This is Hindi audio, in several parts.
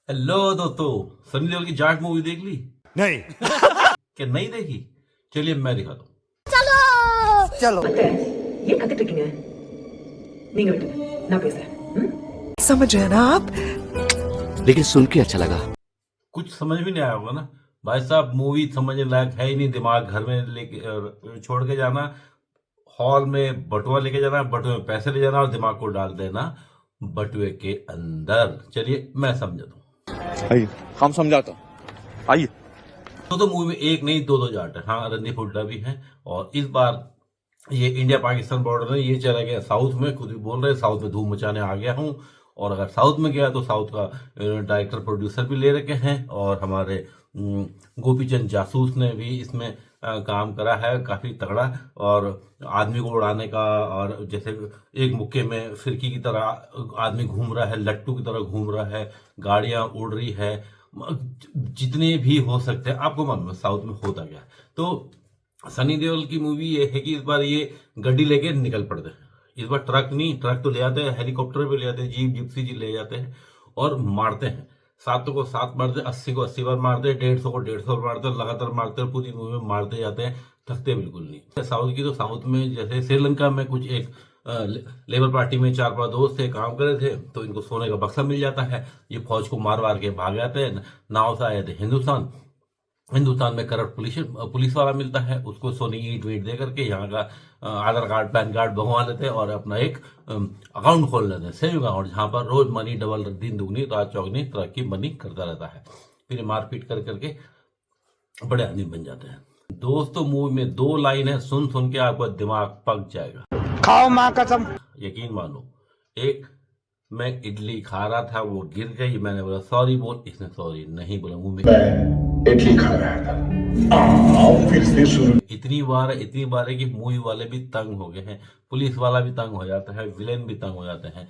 हेलो दोस्तों, सनी देओल की जाट मूवी देख ली? नहीं। क्या नहीं देखी? चलिए मैं दिखाता हूँ। चलो அத்தை, ஏன் கத்திட்டு இருக்கீங்க? நீங்க விட்டுங்க, நான் பேசுறேன். ம்? समझ रहे हैं ना आप? लेकिन सुन के अच्छा लगा। कुछ समझ भी नहीं आया होगा ना भाई साहब। मूवी समझने लायक है ही नहीं। दिमाग घर में लेके छोड़ के जाना, हॉल में बटुआ लेके जाना, बटुए में पैसे ले जाना और दिमाग को डाल देना बटुए के अंदर। चलिए मैं समझा दूं। आइए हम समझाता हूँ। आइए। तो मूवी में एक नहीं दो जाट है। हाँ, रणदीप हुड्डा भी है। और इस बार ये इंडिया पाकिस्तान बॉर्डर में ये चला गया साउथ में। खुद भी बोल रहे हैं साउथ में धूम मचाने आ गया हूँ। और अगर साउथ में गया तो साउथ का डायरेक्टर प्रोड्यूसर भी ले रखे हैं। और हमारे गोपीचंद जासूस ने भी इसमें काम करा है काफी तगड़ा। और आदमी को उड़ाने का, और जैसे एक मुक्के में फिरकी की तरह आदमी घूम रहा है, लट्टू की तरह घूम रहा है, गाड़ियां उड़ रही है, जितने भी हो सकते हैं। आपको मालूम है साउथ में होता क्या है। तो सनी देओल की मूवी ये है कि इस बार ये गड्डी लेके निकल पड़ते हैं। इस बार ट्रक नहीं, ट्रक तो ले आते हैं, हेलीकॉप्टर भी ले आते हैं, जीप जिप्सी जी ले जाते हैं और मारते हैं। 7 को 7 मारते हैं, 80 को 80 बार मारते हैं, 150 को 150 बार मारते हैं, लगातार मारते हैं, पूरी मूवी में मारते जाते हैं, थकते बिल्कुल नहीं। साउथ की तो साउथ में जैसे श्रीलंका में कुछ एक लेबर पार्टी में 4-5 दोस्त थे, काम कर रहे थे, तो इनको सोने का बक्सा मिल जाता है। ये फौज को मार वार के भाग जाते हैं। नाव से आए थे हिंदुस्तान में करप्ट पुलिस वाला मिलता है, उसको सोने की ईंट वीट दे करके यहाँ का आधार कार्ड पैन कार्ड भंगवा लेते हैं और अपना एक अकाउंट खोल लेते हैं, सेविंग अकाउंट, जहां पर रोज मनी डबल, दिन दुगनी रात चौगनी तरक्की मनी करता रहता है। फिर मारपीट कर करके बड़े आदमी बन जाते हैं। दोस्तों मूवी में 2 लाइन है, सुन सुन के आपका दिमाग पक जाएगा। खाओ माँ कसम। यकीन मानो। एक, मैं इडली खा रहा था, वो गिर गई, मैंने बोला सॉरी बोल, इसने सॉरी नहीं बोला, मुंह में इडली खा रहा था। फिर से शुरू। इतनी बार है कि मूवी वाले भी तंग हो गए हैं, पुलिस वाला भी तंग हो जाता है, विलेन भी तंग हो जाते हैं।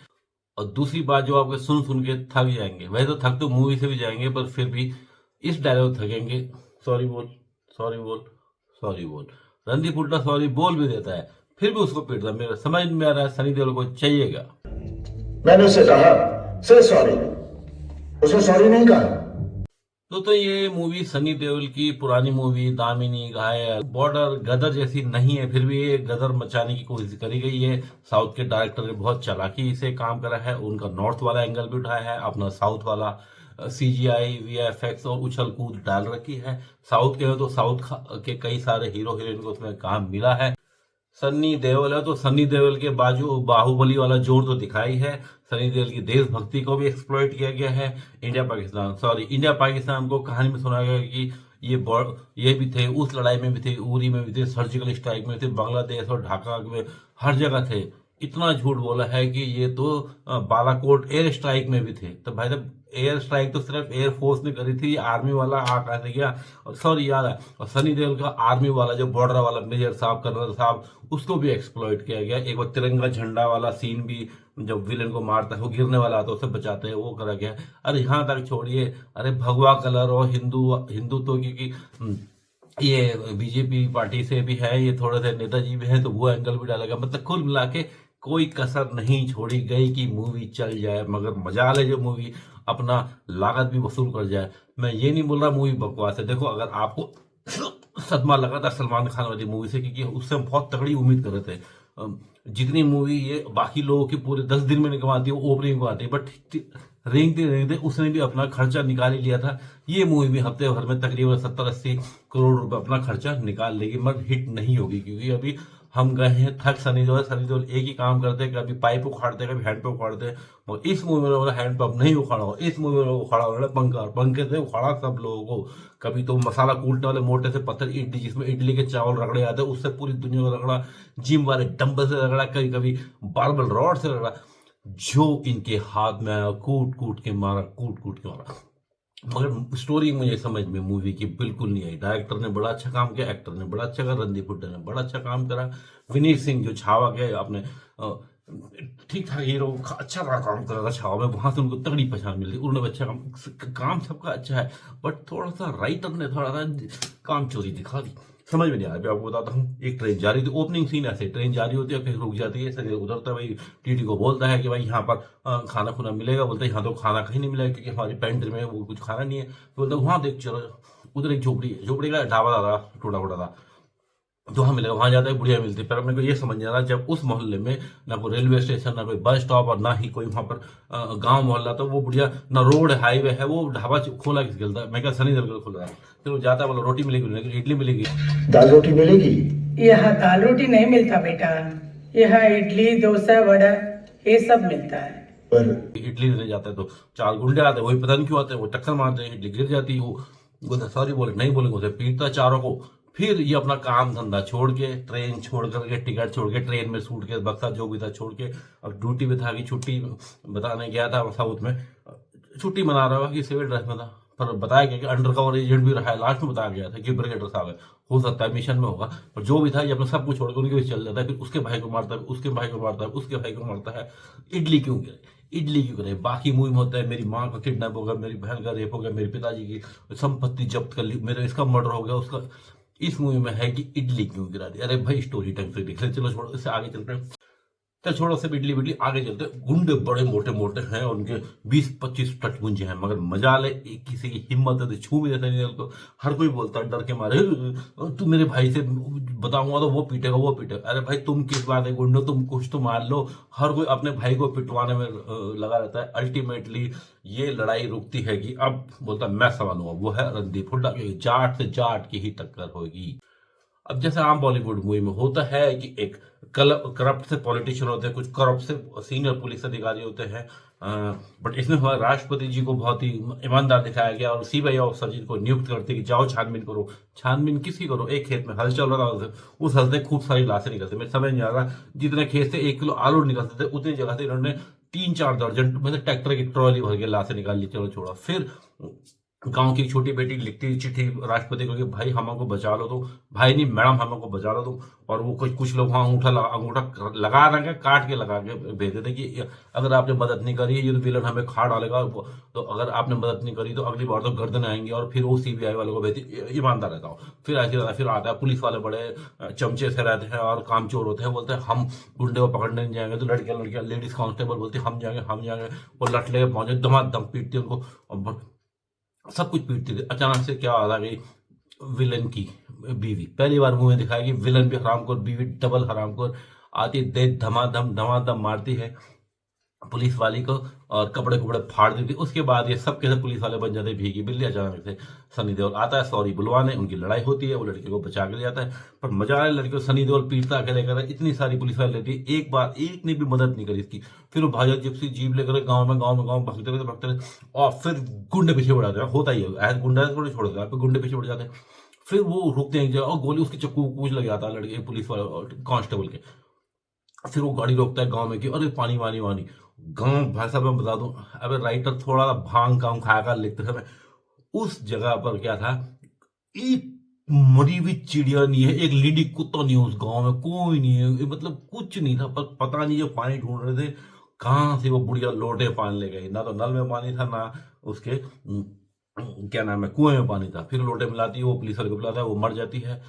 और दूसरी बात, जो आपके सुन के थक जाएंगे। वैसे तो थक तो मूवी से भी जाएंगे, पर फिर भी इस डायलॉग थकेंगे, सॉरी बोल सॉरी बोल सॉरी बोल। रणदीप हुड्डा सॉरी बोल भी देता है, फिर भी उसको पीटता है। मेरा समझ में आ रहा है सनी देओल को चाहिएगा। मैंने उसे कहा से सॉरी, उसने सॉरी नहीं कहा। तो ये मूवी सनी देओल की पुरानी मूवी दामिनी, घायल, बॉर्डर, गदर जैसी नहीं है, फिर भी ये गदर मचाने की कोशिश करी गई है। साउथ के डायरेक्टर ने बहुत चालाकी से काम करा है, उनका नॉर्थ वाला एंगल भी उठाया है, अपना साउथ वाला CGI VFX और उछल कूद डाल रखी है। साउथ के में तो साउथ के कई सारे हीरो हीरोइन को उसमें काम मिला है। सन्नी देओल है तो सन्नी देओल के बाजू बाहुबली वाला जोर तो दिखाई है। सनी देओल की देशभक्ति को भी एक्सप्लॉइट किया गया है। इंडिया पाकिस्तान को कहानी में सुनाया गया कि ये भी थे, उस लड़ाई में भी थे, उरी में भी थे, सर्जिकल स्ट्राइक में थे, बांग्लादेश और ढाका में हर जगह थे। इतना झूठ बोला है कि ये तो बालाकोट एयर स्ट्राइक में भी थे। तो भाई साहब, एयर स्ट्राइक तो सिर्फ एयरफोर्स ने करी थी, आर्मी वाला आकाश से गया। और सॉरी याद है, और सनी देओल का आर्मी वाला जो बॉर्डर वाला मेजर साहब, कर्नल साहब, उसको भी एक्सप्लॉइट किया गया। एक बार तिरंगा झंडा वाला सीन भी, जब विलेन को मारता है, वो गिरने वाला आता है, उसे बचाते हैं, वो करा गया। अरे यहाँ तक छोड़िए, अरे भगवा कलर और हिंदुत्व की ये बीजेपी पार्टी से भी है, ये थोड़े से नेताजी भी हैं, तो वो एंगल भी डाला गया। मतलब कुल मिला के कोई कसर नहीं छोड़ी गई कि मूवी चल जाए। मगर मजाल है जो मूवी अपना लागत भी वसूल कर जाए। मैं ये नहीं बोल रहा मूवी बकवास है। देखो, अगर आपको सदमा लगा था सलमान खान वाली मूवी से, क्योंकि उससे हम बहुत तगड़ी उम्मीद कर रहे थे। जितनी मूवी ये बाकी लोगों की पूरे 10 दिन में निकलवाती है, ओपनिंग को आती है, बट रेंगते उसने भी अपना खर्चा निकाल ही लिया था। ये मूवी भी हफ्ते भर में तकरीबन 70-80 करोड़ रुपए अपना खर्चा निकाल लेगी, मगर हिट नहीं होगी। क्योंकि अभी हम गए हैं थक। सनी देओल एक ही काम करते हैं, कभी पाइप उखाड़ते, कभी हैंड पंप उखाड़ते हैं। और इस मूवी में हैंड पंप नहीं उखाड़ा हो, इस मूवी में उखाड़ा उन्होंने पंखे से उखाड़ा सब लोगों को। कभी तो मसाला कूटने वाले मोटे से पत्थर इडली, जिसमें इडली के चावल रगड़े आते हैं, उससे पूरी दुनिया को रगड़ा। जिम वाले डंबल से रगड़ा, कभी कभी बार्बल रॉड से रगड़ा, जो इनके हाथ में आया कूट कूट के मारा। मगर स्टोरी मुझे समझ में मूवी की बिल्कुल नहीं आई। डायरेक्टर ने बड़ा अच्छा काम किया, एक्टर ने बड़ा अच्छा करा, रणदीप हुड्डा ने बड़ा अच्छा काम करा, विनीत सिंह जो छावा के अपने ठीक ठाक हीरो अच्छा काम कर रहा था छावा में, वहां से उनको तगड़ी पहचान मिल रही। उन्होंने अच्छा काम सबका अच्छा है, बट थोड़ा सा राइटर ने थोड़ा सा काम चोरी दिखा दी। समझ में नहीं आया। अभी आपको बताता हूँ, एक ट्रेन जा रही थी, ओपनिंग सीन ऐसे, ट्रेन जा रही होती है, फिर रुक जाती है, सनी उतरता है, भाई टीटी को बोलता है कि भाई यहाँ पर खाना खुना मिलेगा। बोलते हैं यहाँ तो खाना कहीं नहीं मिलेगा क्योंकि हमारी पेंट्री में वो कुछ खाना नहीं है। बोलते वहाँ देख चलो, उधर एक झोपड़ी है, झोपड़ी का ढाबा था, टूटा फूटा था, तो वहाँ मिलेगा, वहाँ जाता है, बढ़िया मिलती है। पर अपने को ये समझ नहीं आ रहा, जब उस मोहल्ले में ना कोई रेलवे स्टेशन, ना कोई बस स्टॉप, और ना ही कोई वहाँ पर गांव मोहल्ला, तो वो बढ़िया ना रोड है, हाईवे है, वो ढाबा खोला किस गलता है? मैं क्या सनी देओल खोल रहा है। फिर वो जाता है, बोला रोटी मिलेगी, इडली मिलेगी, दाल रोटी मिलेगी। यहाँ दाल रोटी नहीं मिलता बेटा, यहाँ इडली डोसा वड़ा ये सब मिलता है। पर इडली देने जाता है तो 4 गुंडे आते हैं, वही पता नहीं क्यों आते हैं, वो टक्कर मारते हैं, इडली गिर जाती है, वो सॉरी बोले नहीं बोलेंगे, उसे पीटता चारों को। फिर ये अपना काम धंधा छोड़ के, ट्रेन छोड़ करके, टिकट छोड़ के, ट्रेन में सूटकेस बक्सा जो भी था छोड़ के, अब ड्यूटी पे था कि छुट्टी बताने गया था साउथ में, छुट्टी मना रहा था कि सिविल ड्रेस में था, पर बताया गया कि अंडर कवर एजेंट भी रहा है। लास्ट में बताया गया था कि ब्रिगेडियर साहब है, हो सकता है मिशन में होगा, पर जो भी था ये अपना सब कुछ छोड़ के उनके बीच चल जाता है। फिर उसके भाई को मारता है, उसके भाई को मारता है, उसके भाई को मारता है। इडली क्यों गिरे, इडली क्यों करे? बाकी मूवी में होता है मेरी माँ का किडनैप हो गया, मेरी बहन का रेप हो गया, मेरे पिताजी की संपत्ति जब्त कर ली, मेरा इसका मर्डर हो गया, उसका। इस मूवी में है कि इडली क्यों गिरा दी। अरे भाई स्टोरी टाइम से देख ले, चलो छोड़ो, इससे आगे चलते हैं। चल छोड़ो, सिर्फ इडली बिडली, आगे चलते हैं। गुंडे बड़े मोटे मोटे हैं, उनके 20-25 टचमुंजे हैं, मगर मजा ले, किसी की हिम्मत है तो छू भी देता नहीं को। हर कोई बोलता है डर के मारे, तू मेरे भाई से बताऊंगा तो वो पीटेगा, वो पीटेगा। अरे भाई तुम किस बात है गुंडो, तुम कुछ तो मार लो। हर कोई अपने भाई को पिटवाने में लगा रहता है। अल्टीमेटली ये लड़ाई रुकती है कि अब बोलता मैं संभालूंगा, वो है रणदीप हुड्डा की, जाट से जाट की ही टक्कर होगी। अब जैसे आम बॉलीवुड मूवी में होता है कि एक करप्ट से पॉलिटिशियन होते हैं, कुछ करप्ट से सीनियर पुलिस अधिकारी होते हैं, बट इसमें हमारे राष्ट्रपति जी को बहुत ही ईमानदार दिखाया गया, और सीबीआई ऑफिसर जी को नियुक्त करते कि जाओ छानबीन करो। छानबीन किसकी करो? एक खेत में हल चल रहा था, उस हल से खूब सारी लाशें निकलती। मैं समझ नहीं आ रहा, जितने खेत से 1 किलो आलू निकलते थे, उतनी जगह से इन्होंने 3-4 दर्जन मतलब ट्रैक्टर की ट्रॉली भर के लाशें निकाल ली। चलो छोड़ा। फिर गांव की छोटी बेटी लिखती चिट्ठी राष्ट्रपति को कि भाई हमको बचा लो, तो भाई नहीं मैडम हमको बचा लो तुम। और वो कुछ लोग वहां अंगूठा लगा रहे हैं, काट के लगा के भेज देते कि अगर आपने मदद नहीं करी ये तो विलन हमें खा डालेगा, तो अगर आपने मदद नहीं करी तो अगली बार तो गर्दन आएंगे। और फिर वो सीबीआई वालों को भेजती, ईमानदार रहता हूँ। फिर ऐसे फिर आता है पुलिस वाले, बड़े चमचे से रहते हैं और कामचोर होते हैं, बोलते हैं हम गुंडे को पकड़ने नहीं जाएंगे। तो लड़कियां लेडीज कांस्टेबल बोलती हम जाएंगे। वो लट लेके पहुंचे, धमाधम पीटती उनको, और सब कुछ पीटती थी। अचानक से क्या आ गई विलन की बीवी। पहली बार मुंह में दिखाया कि विलन भी हरामखोर, बीवी डबल हरामखोर। आती दे धमाधम मारती है पुलिस वाली को, और कपड़े कुपड़े फाड़ देती। उसके बाद ये सब कैसे पुलिस वाले बन जाते भीगी बिल्ली। अचानक से सनी देओल आता है सॉरी बुलवाने, उनकी लड़ाई होती है, वो लड़के को बचा के ले जाता है। पर मजा आया, लड़के को सनी देओल पीटता अकेले कर, इतनी सारी पुलिस वाले लेती है, एक ने भी मदद नहीं करी इसकी। फिर वो भाजपा जिप्सी जीप लेकर गाँव में भगते रहे, और फिर गुंडे पीछे बढ़ जाते हैं। होता ही है, गुंडा थोड़ी छोड़ देता है, गुंडे पीछे बढ़ जाते हैं। फिर वो रुकते हैं और गोली उसकी चक्कू कूच लग जाता है लड़के पुलिस वाले कांस्टेबल के। फिर वो गाड़ी रोकता है गांव में कि अरे पानी गांव। भाई साहब मैं बता दूं, अबे राइटर थोड़ा सा भांग काम खाया लिखते समय, उस जगह पर क्या था, एक मरी हुई चिड़िया नहीं है, एक लीडी कुत्ता नहीं है उस गांव में, कोई नहीं है, मतलब कुछ नहीं था। पर पता नहीं जो पानी ढूंढ रहे थे कहां से वो बुढ़िया लोटे पानी ले गई। ना तो नल में पानी था, ना उसके क्या नाम है कुएं में पानी था। फिर लोटे मिलाती है, वो पुलिस वाले को बुलाता है, वो मर जाती है।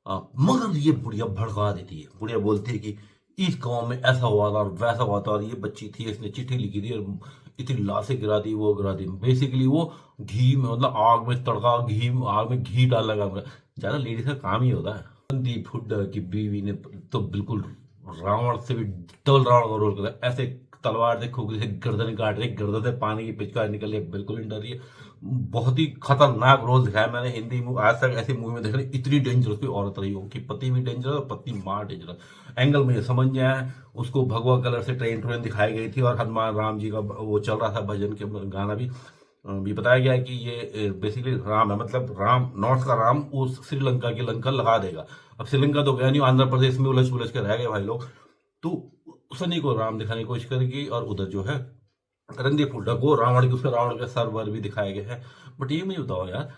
मगर ये बुढ़िया भड़का देती है। बुढ़िया बोलती है कि इस गांव में ऐसा हुआ था और वैसा हुआ था, और ये बच्ची थी, इसने चिट्ठी लिखी थी और इतनी लाशें गिरा दी, वो गिरा दी। बेसिकली वो घी में, मतलब आग में तड़का, आग में घी डाल लगा। ज्यादा लेडीज का काम ही होता है। रणदीप हुड्डा की बीवी ने तो बिल्कुल रावण से भी डबल रावण का रोल करा। ऐसे तलवार से खोखली से गर्दन काट रही, गर्दन से पानी की पिचकारी निकल रही है, बिल्कुल नहीं डर रही है। बहुत ही खतरनाक रोल दिखाया मैंने हिंदी में, आज तक ऐसी मूवी में देखा नहीं। इतनी डेंजरस कोई औरत रही हो कि पति भी डेंजरस और पत्नी माँ डेंजरस। एंगल में समझ नहीं आया। उसको भगवा कलर से ट्रेन दिखाई गई थी, और हनुमान राम जी का वो चल रहा था भजन के गाना भी बताया गया है कि ये बेसिकली राम है, मतलब राम नॉर्थ का राम उस श्रीलंका की लंका लगा देगा। अब श्रीलंका तो गया नहीं, आंध्र प्रदेश में उलझ के रह गए भाई लोग। तो सनी को राम दिखाने की कोशिश करेगी, और उधर जो है रणदीप हुड्डा को रावण की, उसका रावण का सर्वर भी दिखाया गया है। बट ये मुझे बताओ यार,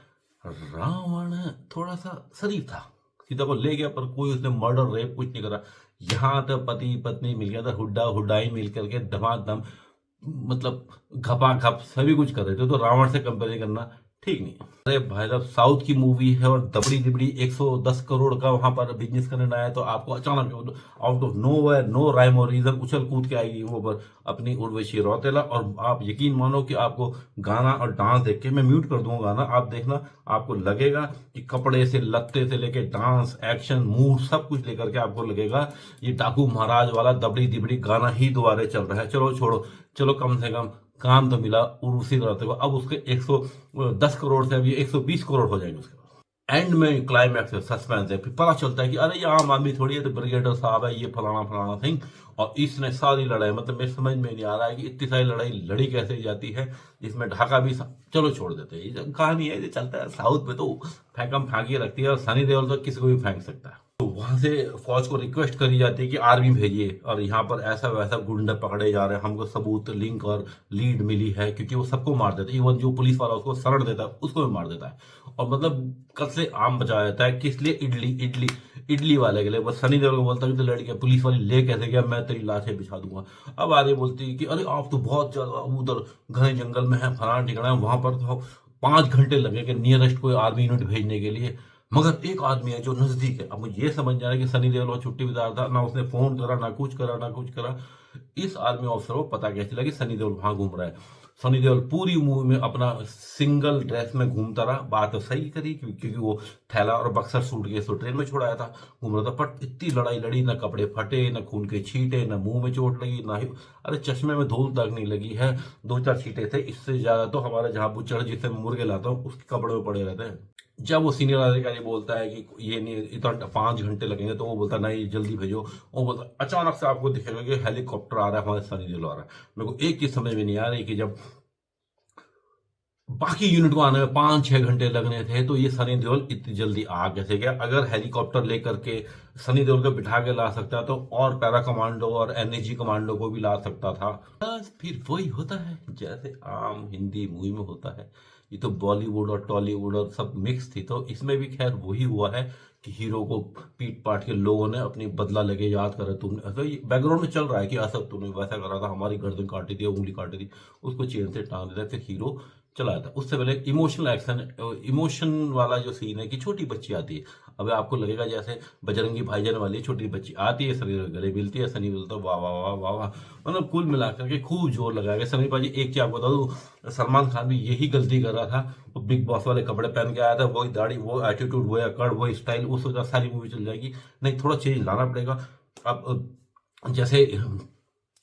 रावण थोड़ा सा शरीफ था, सीता को ले गया, पर कोई उसने मर्डर रेप कुछ नहीं करा। यहाँ तो पति पत्नी मिल गया था, हुड्डाई मिल करके धमाधम, मतलब घपा घप सभी कुछ कर रहे थे। तो रावण से कंपेयर करना ठीक नहीं। अरे भाई साहब, साउथ की मूवी है और दबड़ी दिबड़ी 110 करोड़ का वहां पर बिजनेस करने आया, तो आपको अचानक out of nowhere, no rhyme और रीजन उछल कूद के आएगी वो पर अपनी उर्वशी रौतेला। और आप यकीन मानो कि आपको गाना और डांस देख के, मैं म्यूट कर दूंगा गाना, आप देखना आपको लगेगा कि कपड़े से लत्ते से लेके डांस, एक्शन, मूड सब कुछ लेकर के आपको लगेगा ये डाकू महाराज वाला दबड़ी दिबड़ी गाना ही दोबारा चल रहा है। चलो छोड़ो, चलो कम से कम काम तो मिला उर्वशी रौतेला को। अब उसके 110 करोड़ से अभी 120 करोड़ हो जाएंगे उसके बाद। एंड में क्लाइमैक्स है, सस्पेंस है, फिर पता चलता है कि अरे ये आम आदमी थोड़ी है, तो ब्रिगेडियर साहब है, ये फलाना फलाना थिंग। और इसने सारी लड़ाई, मतलब मेरे समझ में नहीं आ रहा है कि इतनी सारी लड़ाई लड़ी कैसे जाती है, जिसमें ढाका भी चलो छोड़ देते हैं, ये कहानी है, ये चलता है। साउथ में तो फेंकम फेंकी रखती है और सनी देओल तो किसी को भी फेंक सकता है। तो वहां से फौज को रिक्वेस्ट करी जाती है कि आर्मी भेजिए, और यहाँ पर ऐसा वैसा गुंडे पकड़े जा रहे हैं, हमको सबूत, लिंक और लीड मिली है, क्योंकि वो सबको मार देता है, इवन जो पुलिस वाला उसको शरण देता है उसको भी मार देता है। और मतलब कल से आम बचाया जाता है, किस लिए? इडली वाले के लिए। बस सनी देओल को बोलता है कि लड़की पुलिस वाली ले कैसे गया, मैं तेरी लाशें बिछा दूंगा। अब आगे बोलती है कि अरे आप तो बहुत ज्यादा उधर घने जंगल में है, फलाना ठिकाना है, वहां पर तो 5 घंटे लगेंगे नियरेस्ट कोई आर्मी यूनिट भेजने के लिए, मगर एक आदमी है जो नजदीक है। अब मुझे ये समझ जा रहा है कि सनी देओल छुट्टी बितार था, ना उसने फोन करा, ना कुछ करा। इस आर्मी ऑफिसर को पता कैसे लगी सनी देओल वहां घूम रहा है। सनी देओल पूरी मूवी में अपना सिंगल ड्रेस में घूमता रहा। बात तो सही करी, क्योंकि वो थैला और बक्सर सूटकेस तो ट्रेन में छोड़ाया था, घूम रहा था। पर इतनी लड़ाई लड़ी, ना कपड़े फटे, ना खून के छींटे, ना मुंह में चोट लगी, ना ही अरे चश्मे में धूल तक नहीं लगी है। 2-4 छींटे थे, इससे ज्यादा तो हमारे जहां बुचड़ जिससे मुर्गे लाता हूँ उसके कपड़े में पड़े रहते हैं। जब वो सीनियर अधिकारी बोलता है कि ये नहीं, इतना 5 घंटे लगेंगे, तो वो बोलता नहीं जल्दी भेजो। वो बोलता अचानक से आपको दिखेगा कि हेलीकॉप्टर आ रहा है, हमारे सनी देओल आ रहा है। मेरे को एक चीज समझ में नहीं आ रही कि जब बाकी यूनिट को आने में 5-6 घंटे लगने थे, तो ये सनी देओल इतनी जल्दी आ कैसे गया? अगर हेलीकॉप्टर लेकर के सनी देओल को बिठा के ला सकता तो और पैरा कमांडो और एनएसजी कमांडो को भी ला सकता था। बस फिर वही होता है जैसे आम हिंदी मूवी में होता है। ये तो बॉलीवुड और टॉलीवुड और सब मिक्स थी, तो इसमें भी खैर वही हुआ है कि हीरो को पीट पाट के लोगों ने अपनी बदला लेके याद करा, तुमने ऐसा बैकग्राउंड में चल रहा है कि ऐसा तूने वैसा करा था, हमारी गर्दन काटी थी, उंगली काटी थी, उसको चेन से टांग देता है, फिर हीरो चला जाता है। उससे पहले इमोशनल एक्शन, इमोशन वाला जो सीन है कि छोटी बच्ची आती है। अब आपको लगेगा जैसे बजरंगी भाईजान वाली छोटी बच्ची आती है, सनी गले मिलती है, सनी बोलता है वाह वाह वाह वाह वाह। मतलब कुल मिलाकर के खूब जोर लगाया सनी भाजी। एक चीज आपको बता दूं, सलमान खान भी यही गलती कर रहा था, वो बिग बॉस वाले कपड़े पहन के आया था, वही दाढ़ी, वो एटीट्यूड, वो अकड़, वो स्टाइल, उस वजह सारी मूवी चल जाएगी। नहीं, थोड़ा चेंज लाना पड़ेगा। अब जैसे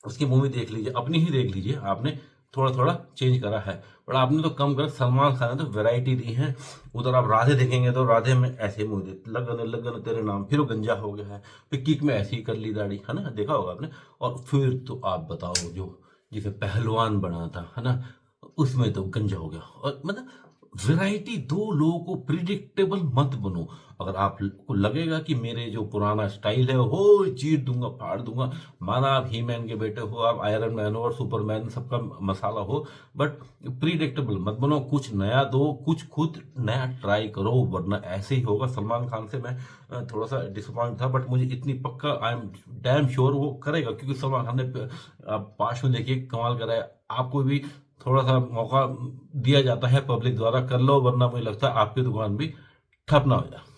उसकी मूवी देख लीजिए, अपनी ही देख लीजिए, आपने थोड़ा थोड़ा चेंज करा है, पर आपने तो कम कर। सलमान खान ने तो वैरायटी दी है। उधर आप राधे देखेंगे तो राधे में ऐसे मूवी लगन लगन तेरे नाम, फिर वो गंजा हो गया है, फिर किक में ऐसी कर ली दाढ़ी, है ना, देखा होगा आपने। और फिर तो आप बताओ जो जिसे पहलवान बना था, है ना, उसमें तो गंजा हो गया। और मतलब वैरायटी दो, लोगों को प्रिडिक्टेबल मत बनो। अगर आपको लगेगा कि मेरे जो पुराना स्टाइल है वो चीर दूंगा, फाड़ दूंगा, माना आप ही मैन के बेटे हो, आप आयरन मैन हो और सुपरमैन सबका मसाला हो, बट प्रिडिक्टेबल मत बनो। कुछ नया दो, कुछ खुद नया ट्राई करो, वरना ऐसे ही होगा। सलमान खान से मैं थोड़ा सा डिसअपॉइंट था, बट मुझे इतनी पक्का, आई एम डैम श्योर वो करेगा, क्योंकि सलमान खान ने पास में देखिए कमाल कराया। आपको भी थोड़ा सा मौका दिया जाता है पब्लिक द्वारा, कर लो, वरना मुझे लगता है आपकी दुकान भी ठप ना हो जाए।